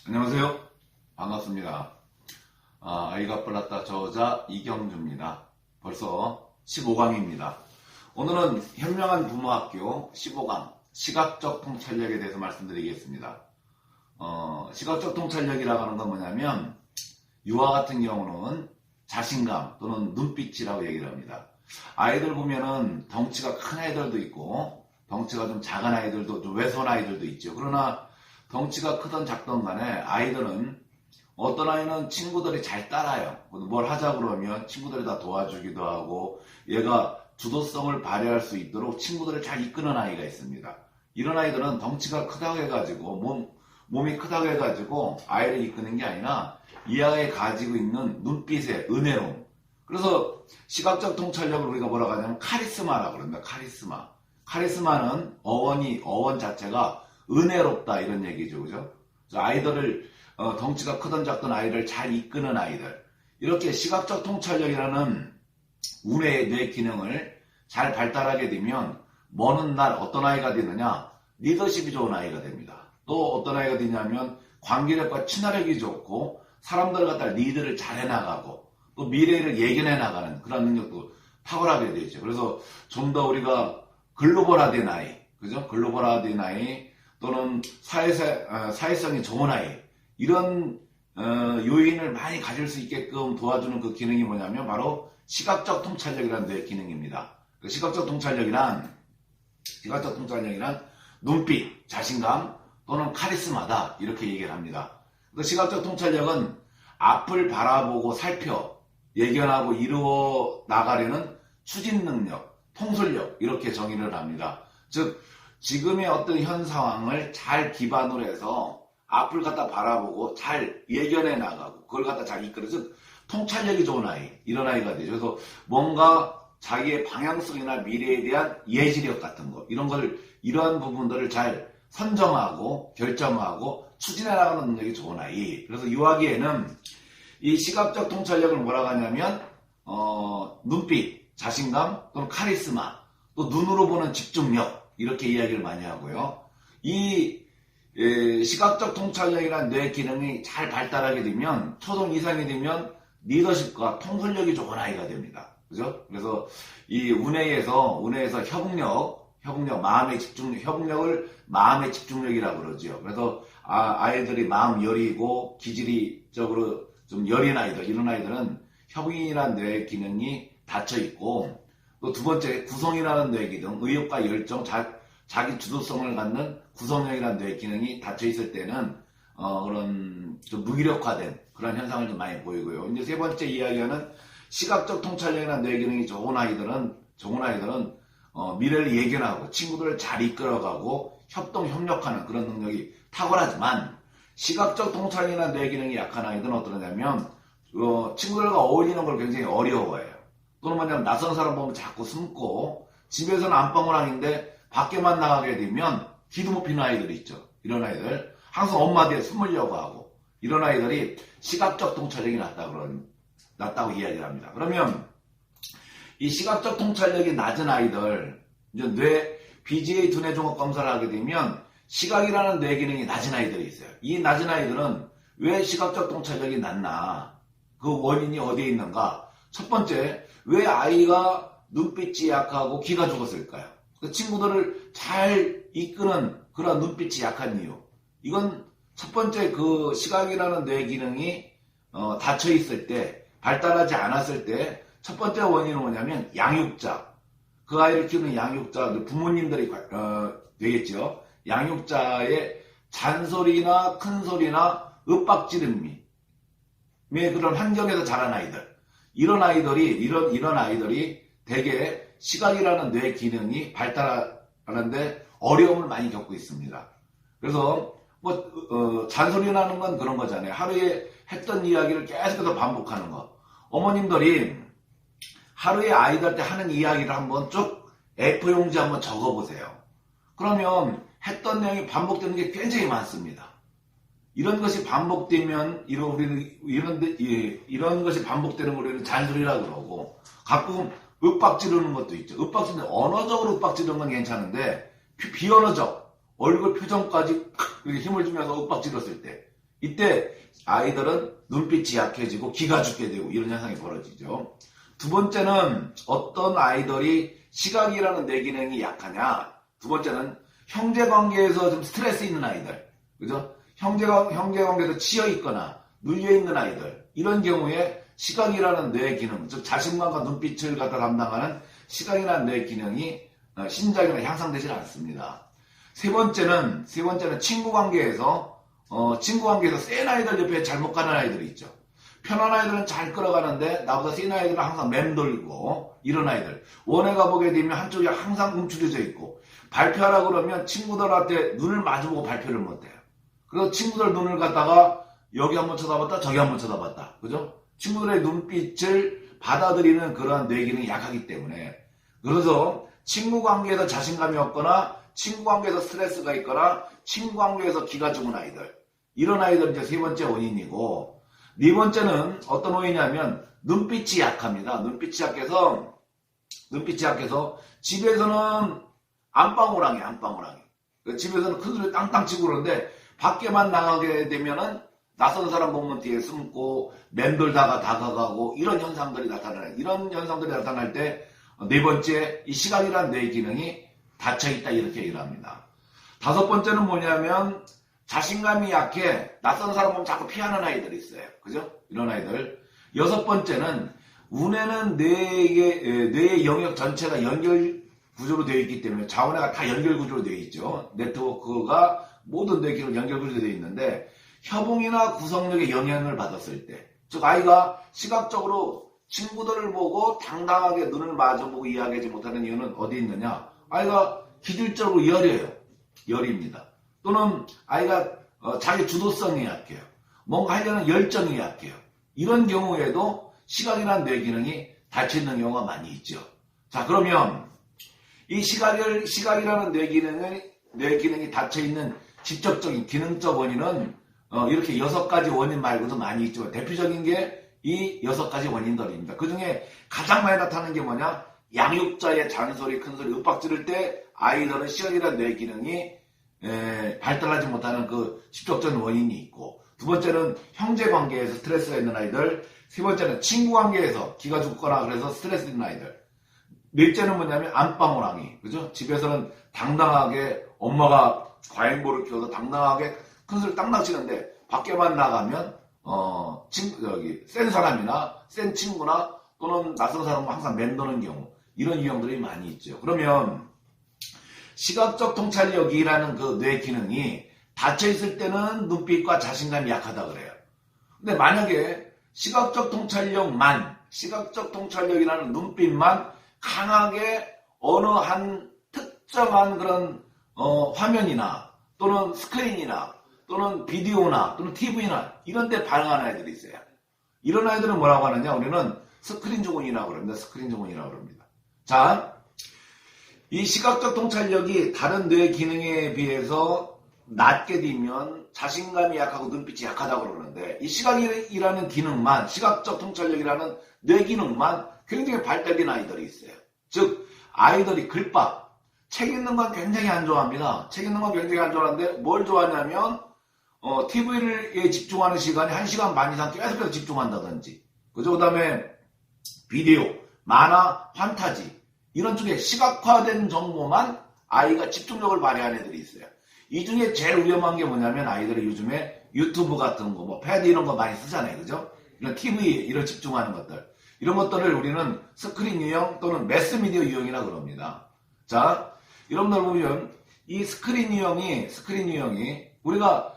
안녕하세요. 반갑습니다. 아이가 빨랐다 저자 이경주입니다. 벌써 15강입니다. 오늘은 현명한 부모학교 15강 시각적 통찰력에 대해서 말씀드리겠습니다. 시각적 통찰력이라고 하는 건 뭐냐면 유아 같은 경우는 자신감 또는 눈빛이라고 얘기를 합니다. 아이들 보면은 덩치가 큰 아이들도 있고 덩치가 좀 작은 아이들도 좀 왜소한 아이들도 있죠. 그러나 덩치가 크든 작든 간에 아이들은 어떤 아이는 친구들이 잘 따라요. 뭘 하자 그러면 친구들이 다 도와주기도 하고 얘가 주도성을 발휘할 수 있도록 친구들을 잘 이끄는 아이가 있습니다. 이런 아이들은 덩치가 크다고 해가지고 몸이 크다고 해가지고 아이를 이끄는 게 아니라 이 아이가 가지고 있는 눈빛의 은혜로움. 그래서 시각적 통찰력을 우리가 뭐라고 하냐면 카리스마라고 그럽니다. 카리스마. 카리스마는 어원 자체가 은혜롭다 이런 얘기죠. 그죠? 아이들을 덩치가 크든 작든 아이를 잘 이끄는 아이들. 이렇게 시각적 통찰력이라는 우뇌의 뇌 기능을 잘 발달하게 되면 먼 날 어떤 아이가 되느냐? 리더십이 좋은 아이가 됩니다. 또 어떤 아이가 되냐면 관계력과 친화력이 좋고 사람들을 갖다 리드를 잘 해나가고 또 미래를 예견해 나가는 그런 능력도 탁월하게 되죠. 그래서 좀 더 우리가 글로벌화된 아이, 그죠? 글로벌화된 아이 또는 사회성이 좋은 아이 이런 요인을 많이 가질 수 있게끔 도와주는 그 기능이 뭐냐면 바로 시각적 통찰력이라는 뇌 기능입니다. 그 시각적 통찰력이란 눈빛, 자신감 또는 카리스마다 이렇게 얘기를 합니다. 그 시각적 통찰력은 앞을 바라보고 살펴 예견하고 이루어 나가려는 추진 능력, 통솔력 이렇게 정의를 합니다. 즉 지금의 어떤 현 상황을 잘 기반으로 해서 앞을 갖다 바라보고 잘 예견해 나가고 그걸 갖다 잘 이끌어 즉 통찰력이 좋은 아이 이런 아이가 되죠. 그래서 뭔가 자기의 방향성이나 미래에 대한 예지력 같은 거 이러한 부분들을 잘 선정하고 결정하고 추진해 나가는 능력이 좋은 아이. 그래서 유아기에는 이 시각적 통찰력을 뭐라고 하냐면 눈빛, 자신감 또는 카리스마 또 눈으로 보는 집중력 이렇게 이야기를 많이 하고요. 이 시각적 통찰력이라는 뇌 기능이 잘 발달하게 되면 초등 이상이 되면 리더십과 통솔력이 좋은 아이가 됩니다. 그죠? 그래서 이 운해에서 협응력, 마음의 집중력, 협응력을 마음의 집중력이라고 그러죠. 그래서 아이들이 마음 여리고 기질적으로 좀 여린 아이들, 이런 아이들은 협응이라는 뇌 기능이 닫혀 있고 또 두 번째 구성이라는 뇌 기능, 의욕과 열정, 자기 주도성을 갖는 구성력이라는 뇌 기능이 닫혀 있을 때는 그런 좀 무기력화된 그런 현상을 좀 많이 보이고요. 이제 세 번째 이야기하는 시각적 통찰력이라는 뇌 기능이 좋은 아이들은 미래를 예견하고 친구들을 잘 이끌어가고 협력하는 그런 능력이 탁월하지만 시각적 통찰력이라는 뇌 기능이 약한 아이들은 어떠냐면 친구들과 어울리는 걸 굉장히 어려워해요. 또는 뭐냐면 낯선 사람 보면 자꾸 숨고 집에서는 안방울항인데 밖에만 나가게 되면 귀도 못 피는 아이들이 있죠. 이런 아이들 항상 엄마 뒤에 숨으려고 하고 이런 아이들이 시각적 통찰력이 낮다고 이야기를 합니다. 그러면 이 시각적 통찰력이 낮은 아이들 이제 BGA 두뇌 종합 검사를 하게 되면 시각이라는 뇌 기능이 낮은 아이들이 있어요. 이 낮은 아이들은 왜 시각적 통찰력이 낮나? 그 원인이 어디에 있는가? 첫 번째, 왜 아이가 눈빛이 약하고 귀가 죽었을까요? 그 친구들을 잘 이끄는 그런 눈빛이 약한 이유. 이건 첫 번째 그 시각이라는 뇌 기능이 닫혀 있을 때, 발달하지 않았을 때 첫 번째 원인은 뭐냐면 양육자. 그 아이를 키우는 양육자, 부모님들이 되겠죠. 양육자의 잔소리나 큰소리나 윽박지름의 그런 환경에서 자란 아이들. 이런 아이들이 대개 시각이라는 뇌 기능이 발달하는데 어려움을 많이 겪고 있습니다. 그래서 잔소리 나는 건 그런 거잖아요. 하루에 했던 이야기를 계속해서 반복하는 거. 어머님들이 하루에 아이들한테 하는 이야기를 한번 쭉 A4용지 한번 적어보세요. 그러면 했던 내용이 반복되는 게 굉장히 많습니다. 이런 것이 반복되면 이런 것이 반복되는 걸 우리는 잔소리라고 그러고 가끔 윽박지르는 것도 있죠. 언어적으로 윽박지르는 건 괜찮은데 비언어적 얼굴 표정까지 힘을 주면서 윽박지렀을 때 이때 아이들은 눈빛이 약해지고 기가 죽게 되고 이런 현상이 벌어지죠. 두 번째는 어떤 아이들이 시각이라는 뇌기능이 약하냐. 두 번째는 형제관계에서 좀 스트레스 있는 아이들. 그죠? 형제관계에서 치여있거나 눌려있는 아이들. 이런 경우에 시각이라는 뇌기능, 즉 자신감과 눈빛을 갖다 담당하는 시각이라는 뇌기능이 신장이나 향상되지 않습니다. 세 번째는 친구관계에서 센 아이들 옆에 잘못 가는 아이들이 있죠. 편한 아이들은 잘 끌어가는데 나보다 센 아이들은 항상 맴돌고 이런 아이들. 원회가 보게 되면 한쪽이 항상 움츠려져 있고 발표하라 그러면 친구들한테 눈을 마주보고 발표를 못해요. 그래서 친구들 눈을 갖다가 여기 한번 쳐다봤다 저기 한번 쳐다봤다. 그죠? 친구들의 눈빛을 받아들이는 그러한 뇌기능이 약하기 때문에 그래서 친구 관계에서 자신감이 없거나 친구 관계에서 스트레스가 있거나 친구 관계에서 기가 죽은 아이들 이런 아이들은 이제 세 번째 원인이고 네 번째는 어떤 원인이냐면 눈빛이 약합니다. 눈빛이 약해서 집에서는 안방호랑이 집에서는 큰 소리 땅땅 치고 그러는데 밖에만 나가게 되면은 낯선 사람 보면 뒤에 숨고 맴돌다가 다가가고 이런 현상들이 나타나요. 이런 현상들이 나타날 때 네 번째 이 시각이란 뇌 기능이 닫혀있다 이렇게 얘기를 합니다. 다섯 번째는 뭐냐면 자신감이 약해 낯선 사람 보면 자꾸 피하는 아이들이 있어요. 그죠? 이런 아이들. 여섯 번째는 운에는 뇌의 영역 전체가 연결 구조로 되어 있기 때문에 자원회가 다 연결 구조로 되어 있죠. 네트워크가 모든 뇌 기능 연결 구조로 되어 있는데 협응이나 구성력에 영향을 받았을 때, 즉 아이가 시각적으로 친구들을 보고 당당하게 눈을 마주보고 이야기하지 못하는 이유는 어디 있느냐? 아이가 기질적으로 열입니다. 또는 아이가 자기 주도성이 약해요. 뭔가 하려는 열정이 약해요. 이런 경우에도 시각이라는 뇌 기능이 닫혀있는 경우가 많이 있죠. 자, 그러면 이 시각이라는 뇌 기능이 닫혀있는 직접적인 기능적 원인은 이렇게 6가지 원인 말고도 많이 있지만 대표적인 게 이 6가지 원인들입니다. 그 중에 가장 많이 나타나는 게 뭐냐? 양육자의 잔소리, 큰소리, 윽박 지를 때 아이들은 시각이라는 뇌 기능이 발달하지 못하는 그 직접적인 원인이 있고 두 번째는 형제관계에서 스트레스가 있는 아이들 세 번째는 친구관계에서 기가 죽거나 그래서 스트레스 있는 아이들 넷째는 뭐냐면 안방호랑이 그죠? 집에서는 당당하게 엄마가 과잉보를 키워서 당당하게 큰소리 땅땅 치는데 밖에만 나가면 센 사람이나 센 친구나 또는 낯선 사람과 항상 맴도는 경우 이런 유형들이 많이 있죠. 그러면 시각적 통찰력이라는 그 뇌 기능이 닫혀 있을 때는 눈빛과 자신감이 약하다 그래요. 근데 만약에 시각적 통찰력이라는 눈빛만 강하게 어느 한 특정한 그런 화면이나 또는 스크린이나 또는 비디오나 또는 TV나 이런 데 반응하는 아이들이 있어요. 이런 아이들은 뭐라고 하느냐? 우리는 스크린 증후군이라고 그럽니다. 자, 이 시각적 통찰력이 다른 뇌 기능에 비해서 낮게 되면 자신감이 약하고 눈빛이 약하다고 그러는데 이 시각이라는 기능만 시각적 통찰력이라는 뇌 기능만 굉장히 발달된 아이들이 있어요. 즉 아이들이 글밥 책 읽는 건 굉장히 안 좋아합니다. 책 읽는 건 굉장히 안 좋아하는데 뭘 좋아하냐면 TV에 집중하는 시간이 1시간 반 이상 계속해서 집중한다든지 그죠? 그 다음에 비디오, 만화, 판타지 이런 쪽에 시각화된 정보만 아이가 집중력을 발휘하는 애들이 있어요. 이 중에 제일 위험한 게 뭐냐면 아이들이 요즘에 유튜브 같은 거, 뭐 패드 이런 거 많이 쓰잖아요. 그죠? 이런 TV, 이런 집중하는 것들. 이런 것들을 우리는 스크린 유형 또는 매스미디어 유형이라 그럽니다. 자, 여러분들 보면 이 스크린 유형이 우리가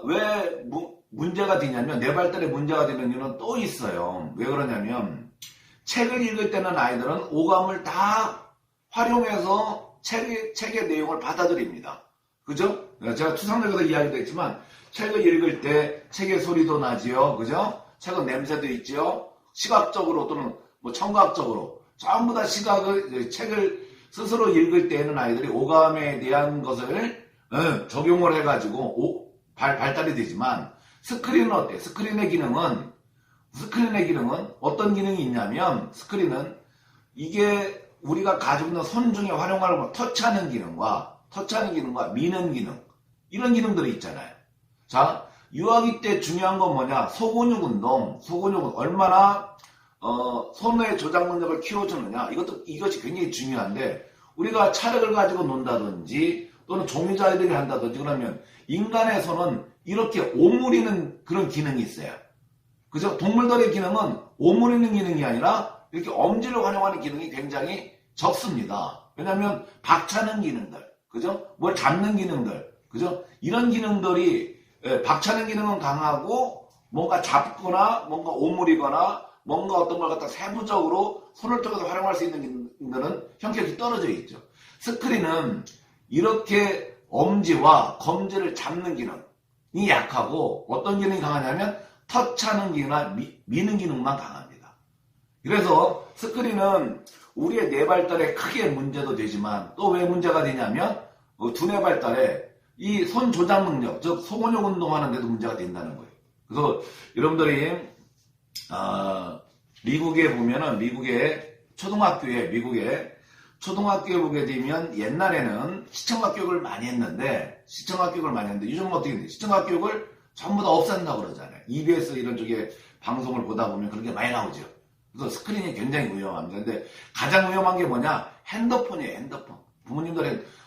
왜 문제가 되냐면 뇌 발달에 문제가 되는 이유는 또 있어요. 왜 그러냐면 책을 읽을 때는 아이들은 오감을 다 활용해서 책의 내용을 받아들입니다. 그죠? 제가 추상적으로 이야기도 했지만 책을 읽을 때 책의 소리도 나지요. 그죠? 책은 냄새도 있지요. 시각적으로 또는 뭐 청각적으로 전부 다 책을 스스로 읽을 때에는 아이들이 오감에 대한 것을 적용을 해가지고 발달이 되지만 스크린은 어때? 스크린의 기능은 어떤 기능이 있냐면 스크린은 이게 우리가 가지고 있는 손 중에 활용하는 터치하는 기능과 미는 기능 이런 기능들이 있잖아요. 자, 유아기 때 중요한 건 뭐냐? 소근육 운동, 소근육은 얼마나 손의 조작 능력을 키워주느냐. 이것이 굉장히 중요한데, 우리가 차력을 가지고 논다든지 또는 종이자들이 한다든지 그러면 인간의 손은 이렇게 오므리는 그런 기능이 있어요. 그죠? 동물들의 기능은 오므리는 기능이 아니라 이렇게 엄지를 활용하는 기능이 굉장히 적습니다. 왜냐하면 박차는 기능들, 그죠? 뭘 잡는 기능들, 그죠? 이런 기능들이 박차는 기능은 강하고 뭔가 잡거나 뭔가 오므리거나 뭔가 어떤 걸 갖다 세부적으로 손을 통해서 활용할 수 있는 기능들은 형격이 떨어져 있죠. 스크린은 이렇게 엄지와 검지를 잡는 기능이 약하고 어떤 기능이 강하냐면 터치하는 기능이나 미는 기능만 강합니다. 그래서 스크린은 우리의 뇌 발달에 크게 문제도 되지만 또 왜 문제가 되냐면 두뇌 발달에 이 손 조작 능력, 즉 소근육 운동하는 데도 문제가 된다는 거예요. 그래서 여러분들이 미국에 보면은 미국의 초등학교에 보게 되면 옛날에는 시청각 교육을 많이 했는데 요즘은 어떻게 되는지 시청각 교육을 전부 다 없앤다고 그러잖아요. EBS 이런 쪽에 방송을 보다 보면 그런 게 많이 나오죠. 그래서 스크린이 굉장히 위험합니다. 근데 가장 위험한 게 뭐냐? 핸드폰이에요. 핸드폰.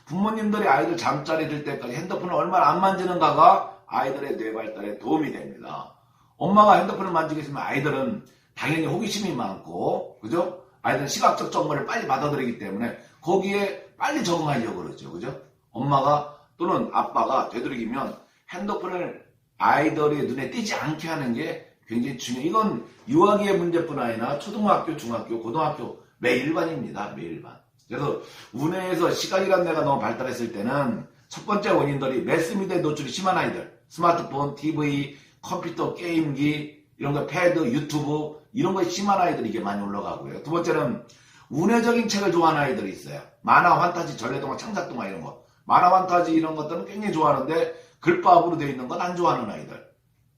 부모님들이 아이들 잠자리 들 때까지 핸드폰을 얼마나 안 만지는가가 아이들의 뇌 발달에 도움이 됩니다. 엄마가 핸드폰을 만지고 있으면 아이들은 당연히 호기심이 많고, 그죠? 아이들은 시각적 정보를 빨리 받아들이기 때문에 거기에 빨리 적응하려고 그러죠. 그죠? 엄마가 또는 아빠가 되도록이면 핸드폰을 아이들의 눈에 띄지 않게 하는 게 굉장히 중요해요. 이건 유아기의 문제뿐 아니라 초등학교, 중학교, 고등학교 매일반입니다. 매일반. 그래서 우뇌에서 시각이라는 데가 너무 발달했을 때는 첫 번째 원인들이 매스미디어에 노출이 심한 아이들, 스마트폰, TV, 컴퓨터, 게임기, 이런 거 패드, 유튜브 이런 거에 심한 아이들이 이게 많이 올라가고요. 두 번째는 운회적인 책을 좋아하는 아이들이 있어요. 만화, 환타지, 전래동화, 창작동화 이런 거. 만화, 환타지 이런 것들은 굉장히 좋아하는데 글밥으로 되어 있는 건 안 좋아하는 아이들.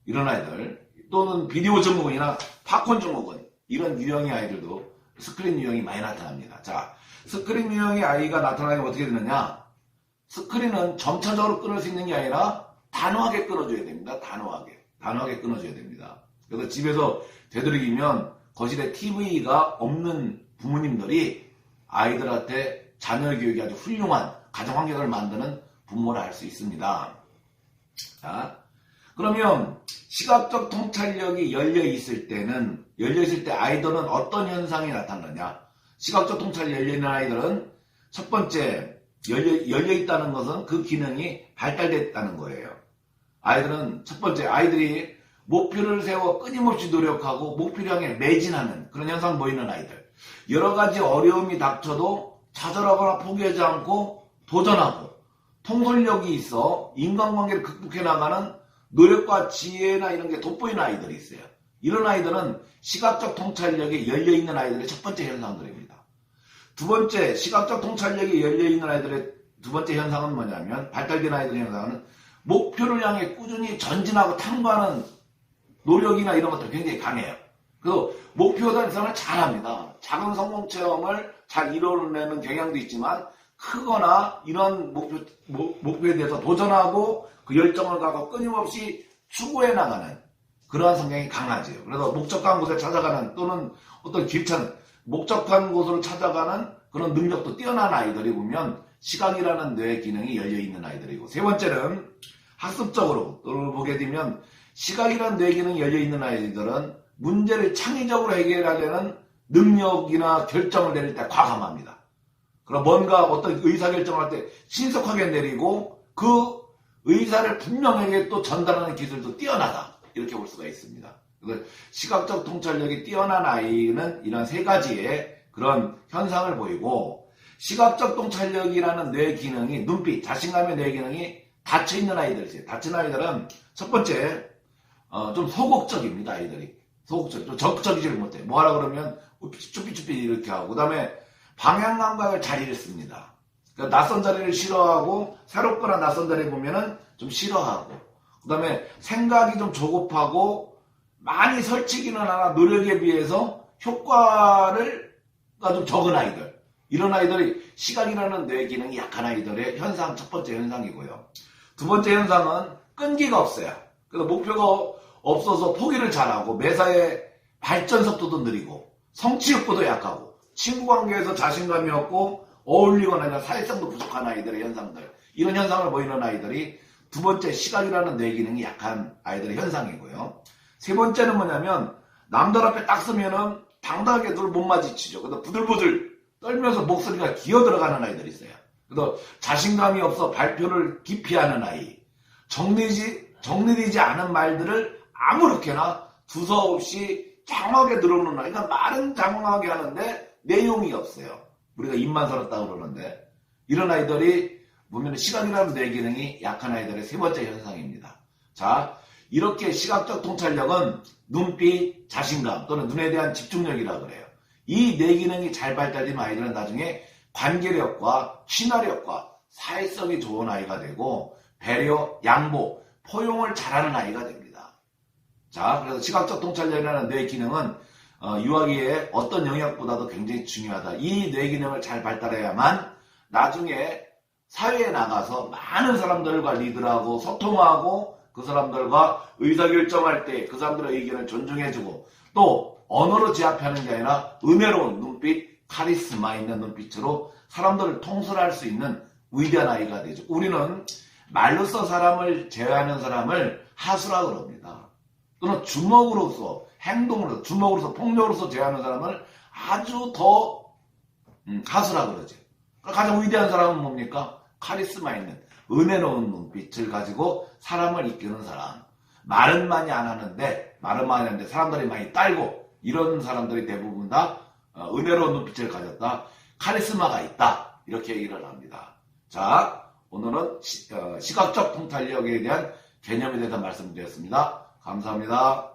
이런 아이들. 또는 비디오 증후군이나 팝콘 증후군. 이런 유형의 아이들도 스크린 유형이 많이 나타납니다. 자, 스크린 유형의 아이가 나타나면 어떻게 되느냐? 스크린은 점차적으로 끊을 수 있는 게 아니라 단호하게 끊어줘야 됩니다. 단호하게 끊어줘야 됩니다. 그래서 집에서 되도록이면 거실에 TV가 없는 부모님들이 아이들한테 자녀 교육이 아주 훌륭한 가정 환경을 만드는 부모를 할 수 있습니다. 자, 그러면 시각적 통찰력이 열려있을 때 아이들은 어떤 현상이 나타나냐? 시각적 통찰이 열려있는 아이들은 첫 번째, 열려있다는 것은 그 기능이 발달됐다는 거예요. 아이들은 첫 번째, 아이들이 목표를 세워 끊임없이 노력하고 목표를 향해 매진하는 그런 현상 보이는 아이들. 여러 가지 어려움이 닥쳐도 좌절하거나 포기하지 않고 도전하고 통솔력이 있어 인간관계를 극복해 나가는 노력과 지혜나 이런 게 돋보이는 아이들이 있어요. 이런 아이들은 시각적 통찰력이 열려있는 아이들의 첫 번째 현상들입니다. 두 번째, 시각적 통찰력이 열려있는 아이들의 두 번째 현상은 뭐냐면, 발달된 아이들의 현상은 목표를 향해 꾸준히 전진하고 탐구하는 노력이나 이런 것들이 굉장히 강해요. 그래서 목표 달성을 잘합니다. 작은 성공 체험을 잘 이뤄내는 경향도 있지만 크거나 이런 목표에 대해서 도전하고 그 열정을 갖고 끊임없이 추구해 나가는 그러한 성향이 강하죠. 그래서 목적한 곳에 찾아가는 또는 어떤 길찾는 목적한 곳으로 찾아가는 그런 능력도 뛰어난 아이들이 보면 시각이라는 뇌 기능이 열려있는 아이들이고, 세 번째는 학습적으로 보게 되면 시각이라는 뇌 기능이 열려있는 아이들은 문제를 창의적으로 해결하려는 능력이나 결정을 내릴 때 과감합니다. 그럼 뭔가 어떤 의사결정을 할 때 신속하게 내리고 그 의사를 분명하게 또 전달하는 기술도 뛰어나다. 이렇게 볼 수가 있습니다. 그래서 시각적 통찰력이 뛰어난 아이는 이런 세 가지의 그런 현상을 보이고, 시각적 통찰력이라는 뇌 기능이, 눈빛, 자신감의 뇌 기능이 닫혀있는 아이들이 있어요. 닫힌 아이들은 첫 번째, 좀 소극적입니다. 아이들이. 소극적, 좀 적극적이지를 못해. 뭐 하라 그러면 쭈삐쭈삐 이렇게 하고, 그 다음에 방향 감각을 잘 잃습니다. 그러니까 낯선 자리를 싫어하고, 새롭거나 낯선 자리 보면은 좀 싫어하고, 그 다음에 생각이 좀 조급하고, 많이 설치기는 하나 노력에 비해서 효과가 좀 적은 아이들. 이런 아이들이 시각이라는 뇌 기능이 약한 아이들의 현상, 첫 번째 현상이고요. 두 번째 현상은 끈기가 없어요. 그래서 목표가 없어서 포기를 잘하고 매사에 발전 속도도 느리고 성취 욕구도 약하고 친구 관계에서 자신감이 없고 어울리거나 아니라 사회성도 부족한 아이들의 현상들, 이런 현상을 보이는 아이들이 두 번째 시각이라는 뇌 기능이 약한 아이들의 현상이고요. 세 번째는 뭐냐면 남들 앞에 딱 서면은 당당하게 둘 못 마주치죠. 그래서 부들부들 떨면서 목소리가 기어 들어가는 아이들이 있어요. 그래서 자신감이 없어 발표를 기피하는 아이, 정리되지 않은 말들을 아무렇게나 두서없이 장황하게 들어오는 아이. 그러니까 말은 장황하게 하는데 내용이 없어요. 우리가 입만 설었다고 그러는데, 이런 아이들이 보면 시각이라는 뇌 기능이 약한 아이들의 세 번째 현상입니다. 자, 이렇게 시각적 통찰력은 눈빛, 자신감 또는 눈에 대한 집중력이라고 그래요. 이 뇌 기능이 잘 발달된 아이들은 나중에 관계력과 친화력과 사회성이 좋은 아이가 되고 배려, 양보, 포용을 잘하는 아이가 됩니다. 자, 그래서 시각적 통찰력이라는 뇌 기능은 유아기의 어떤 영역보다도 굉장히 중요하다. 이 뇌 기능을 잘 발달해야만 나중에 사회에 나가서 많은 사람들과 리드하고 소통하고 그 사람들과 의사결정할 때 그 사람들의 의견을 존중해주고 또 언어로 제압하는 게 아니라 은혜로운 눈빛, 카리스마 있는 눈빛으로 사람들을 통솔할 수 있는 위대한 아이가 되죠. 우리는 말로써 사람을 제어하는 사람을 하수라 그럽니다. 또는 주먹으로서, 행동으로서, 주먹으로서, 폭력으로서 제어하는 사람을 아주 더 하수라 그러죠. 가장 위대한 사람은 뭡니까? 카리스마 있는 은혜로운 눈빛을 가지고 사람을 이끄는 사람. 말은 많이 안 하는데 사람들이 많이 딸고, 이런 사람들이 대부분 다 은혜로운 눈빛을 가졌다, 카리스마가 있다, 이렇게 얘기를 합니다. 자, 오늘은 시각적 통찰력에 대한 개념에 대해서 말씀드렸습니다. 감사합니다.